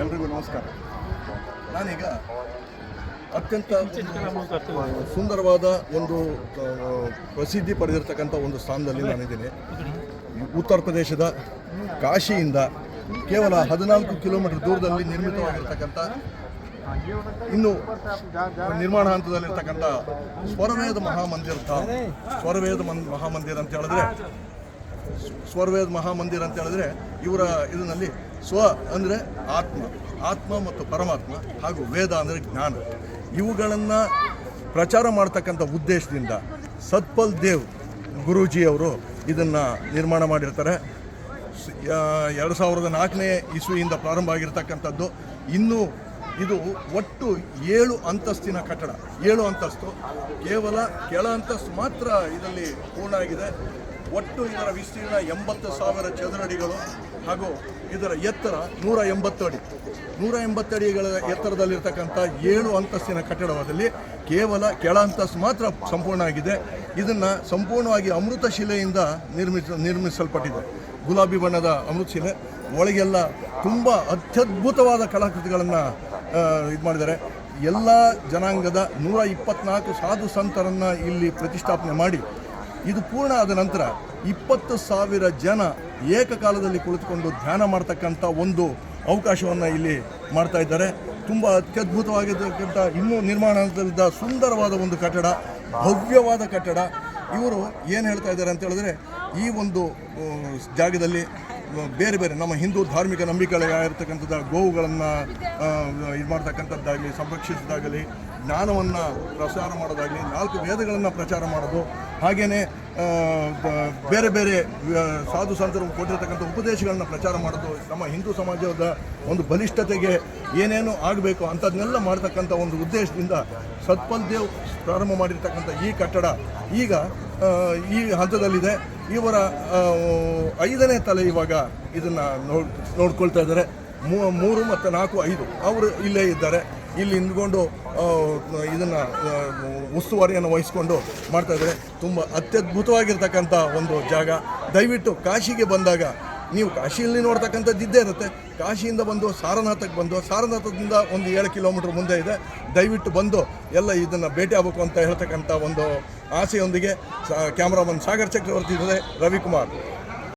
ಎಲ್ರಿಗೂ ನಮಸ್ಕಾರ. ನಾನೀಗ ಅತ್ಯಂತ ಸುಂದರವಾದ ಒಂದು ಪ್ರಸಿದ್ಧಿ ಪಡೆದಿರ್ತಕ್ಕಂಥ ಒಂದು ಸ್ಥಾನದಲ್ಲಿ ನಾನಿದ್ದೀನಿ. ಉತ್ತರ ಪ್ರದೇಶದ ಕಾಶಿಯಿಂದ ಕೇವಲ 14 ಕಿಲೋಮೀಟರ್ ದೂರದಲ್ಲಿ ನಿರ್ಮಿತವಾಗಿರ್ತಕ್ಕಂಥ, ಇನ್ನು ನಿರ್ಮಾಣ ಹಂತದಲ್ಲಿರ್ತಕ್ಕಂಥ ಸ್ವರವೇದ ಮಹಾಮಂದಿರ ಅಂತ ಹೇಳಿದ್ರೆ ಸ್ವರವೇದ ಮಹಾಮಂದಿರ ಅಂತ ಹೇಳಿದ್ರೆ ಇವರ ಇದರಲ್ಲಿ ಸ್ವ ಅಂದರೆ ಆತ್ಮ ಮತ್ತು ಪರಮಾತ್ಮ, ಹಾಗೂ ವೇದ ಅಂದರೆ ಜ್ಞಾನ, ಇವುಗಳನ್ನು ಪ್ರಚಾರ ಮಾಡ್ತಕ್ಕಂಥ ಉದ್ದೇಶದಿಂದ ಸತ್ಪಲ್ ದೇವ್ ಗುರೂಜಿಯವರು ಇದನ್ನು ನಿರ್ಮಾಣ ಮಾಡಿರ್ತಾರೆ. 2004ನೇ ಇಸ್ವಿಯಿಂದ ಪ್ರಾರಂಭ ಆಗಿರ್ತಕ್ಕಂಥದ್ದು. ಇನ್ನೂ ಇದು ಒಟ್ಟು 7 ಅಂತಸ್ತಿನ ಕಟ್ಟಡ. 7 ಅಂತಸ್ತು, ಕೇವಲ ಕೆಳ ಅಂತಸ್ತು ಮಾತ್ರ ಇದರಲ್ಲಿ ಪೂರ್ಣ ಆಗಿದೆ. ಒಟ್ಟು ಇದರ ವಿಸ್ತೀರ್ಣ 80,000 ಚದರಡಿಗಳು, ಹಾಗೂ ಇದರ ಎತ್ತರ 180 ಅಡಿ. 180 ಅಡಿಗಳ ಎತ್ತರದಲ್ಲಿರ್ತಕ್ಕಂಥ 7 ಅಂತಸ್ತಿನ ಕಟ್ಟಡದಲ್ಲಿ ಕೇವಲ ಕೆಳ ಅಂತಸ್ತು ಮಾತ್ರ ಸಂಪೂರ್ಣ ಆಗಿದೆ. ಇದನ್ನು ಸಂಪೂರ್ಣವಾಗಿ ಅಮೃತ ಶಿಲೆಯಿಂದ ನಿರ್ಮಿಸಲ್ಪಟ್ಟಿದೆ. ಗುಲಾಬಿ ಬಣ್ಣದ ಅಮೃತ ಶಿಲೆ, ಒಳಗೆಲ್ಲ ತುಂಬ ಅತ್ಯದ್ಭುತವಾದ ಕಲಾಕೃತಿಗಳನ್ನು ಇದು ಮಾಡಿದ್ದಾರೆ. ಎಲ್ಲ ಜನಾಂಗದ 124 ಸಾಧು ಸಂತರನ್ನು ಇಲ್ಲಿ ಪ್ರತಿಷ್ಠಾಪನೆ ಮಾಡಿ, ಇದು ಪೂರ್ಣ ಆದ ನಂತರ 20,000 ಜನ ಏಕಕಾಲದಲ್ಲಿ ಕುಳಿತುಕೊಂಡು ಧ್ಯಾನ ಮಾಡ್ತಕ್ಕಂಥ ಒಂದು ಅವಕಾಶವನ್ನು ಇಲ್ಲಿ ಮಾಡ್ತಾ ಇದ್ದಾರೆ. ತುಂಬ ಅತ್ಯದ್ಭುತವಾಗಿರ್ತಕ್ಕಂಥ, ಇನ್ನೂ ನಿರ್ಮಾಣದಲ್ಲಿದ್ದ ಸುಂದರವಾದ ಒಂದು ಕಟ್ಟಡ, ಭವ್ಯವಾದ ಕಟ್ಟಡ. ಇವರು ಏನು ಹೇಳ್ತಾ ಇದ್ದಾರೆ ಅಂತ ಹೇಳಿದ್ರೆ, ಈ ಒಂದು ಜಾಗದಲ್ಲಿ ಬೇರೆ ಬೇರೆ ನಮ್ಮ ಹಿಂದೂ ಧಾರ್ಮಿಕ ನಂಬಿಕೆಗಳಿರ್ತಕ್ಕಂಥದ್ದು, ಗೋವುಗಳನ್ನು ಇದು ಮಾಡ್ತಕ್ಕಂಥದ್ದಾಗಲಿ, ಸಂರಕ್ಷಿಸೋದಾಗಲಿ, ಜ್ಞಾನವನ್ನು ಪ್ರಸಾರ ಮಾಡೋದಾಗಲಿ, 4 ವೇದಗಳನ್ನು ಪ್ರಚಾರ ಮಾಡೋದು, ಹಾಗೆಯೇ ಬೇರೆ ಬೇರೆ ಸಾಧು ಸಂತರು ಕೊಟ್ಟಿರ್ತಕ್ಕಂಥ ಉಪದೇಶಗಳನ್ನು ಪ್ರಚಾರ ಮಾಡೋದು, ನಮ್ಮ ಹಿಂದೂ ಸಮಾಜದ ಒಂದು ಬಲಿಷ್ಠತೆಗೆ ಏನೇನು ಆಗಬೇಕು ಅಂಥದ್ದನ್ನೆಲ್ಲ ಮಾಡ್ತಕ್ಕಂಥ ಒಂದು ಉದ್ದೇಶದಿಂದ ಸತ್ಪಲ್ ದೇವ್ ಪ್ರಾರಂಭ ಮಾಡಿರ್ತಕ್ಕಂಥ ಈ ಕಟ್ಟಡ ಈಗ ಈ ಹಂತದಲ್ಲಿದೆ. ಇವರ 5ನೇ ತಲೆ ಇವಾಗ ಇದನ್ನು ನೋಡ್ಕೊಳ್ತಾ ಇದ್ದಾರೆ. 3 ಮತ್ತು 4, 5 ಅವರು ಇಲ್ಲೇ ಇದ್ದಾರೆ. ಇಲ್ಲಿ ನಿಂತ್ಕೊಂಡು ಇದನ್ನು ಉಸ್ತುವಾರಿಯನ್ನು ವಹಿಸ್ಕೊಂಡು ಮಾಡ್ತಾಯಿದ್ದಾರೆ. ತುಂಬ ಅತ್ಯದ್ಭುತವಾಗಿರ್ತಕ್ಕಂಥ ಒಂದು ಜಾಗ. ದಯವಿಟ್ಟು ಕಾಶಿಗೆ ಬಂದಾಗ ನೀವು ಕಾಶಿಯಲ್ಲಿ ನೋಡ್ತಕ್ಕಂಥದ್ದು ಇದ್ದೇ ಇರುತ್ತೆ. ಕಾಶಿಯಿಂದ ಬಂದು ಸಾರನಾಥಕ್ಕೆ ಬಂದು, ಸಾರನಾಥದಿಂದ ಒಂದು 7 ಕಿಲೋಮೀಟ್ರ್ ಮುಂದೆ ಇದೆ. ದಯವಿಟ್ಟು ಬಂದು ಎಲ್ಲ ಇದನ್ನು ಭೇಟಿ ಆಗಬೇಕು ಅಂತ ಹೇಳ್ತಕ್ಕಂಥ ಒಂದು ಆಸೆಯೊಂದಿಗೆ ಕ್ಯಾಮ್ರಾಮನ್ ಸಾಗರ್ ಚಕ್ರವರ್ತಿ ಜೊತೆ ರವಿಕುಮಾರ್.